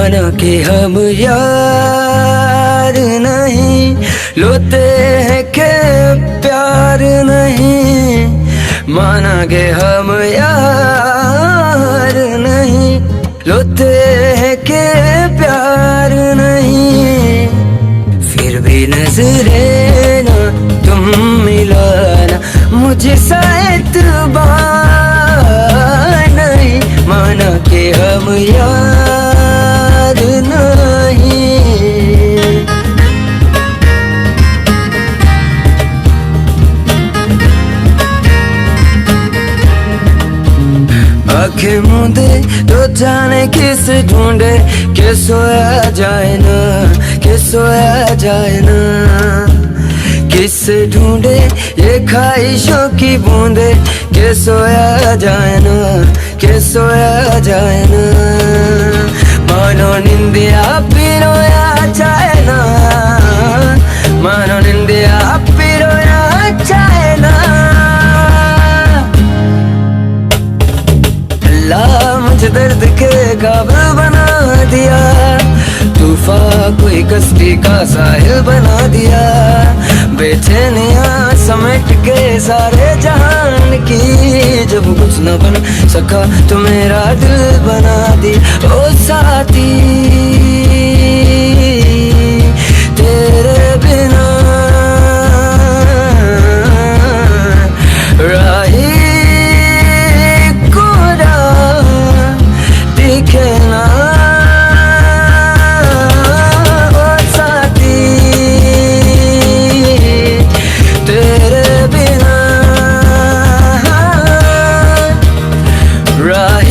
माना कि हम यार नहीं, लोते हैं के प्यार नहीं। माना कि हम यार नहीं, लोते हैं के प्यार नहीं। फिर भी नजरें ना तुम मिलाना, मुझे शायद नहीं। माना कि हम यार नहीं। आंखें मूंदे तो जाने किस ढूंढे, कि सोया जाए ना, कि सोया जाए ना। किस ढूंढे ये ख्वाहिशों की बूंदे, कि सोया जाए ना, कि सोया जाए ना। मानो निंदिया पिरोया जाए ना, मानो निंदिया पिरोया जाए ना। अल्लाह मुझे दर्द के काबिल बना दिया, तूफान कोई कश्ती का साहिल बना दिया। बेचैनियां समेट के सारे जहान की, जब कुछ न बन सका तो मेरा दिल बना दी। ओ साथी तेरे बिना राही कोरा दिखे ना। ओ साथी तेरे बिना राही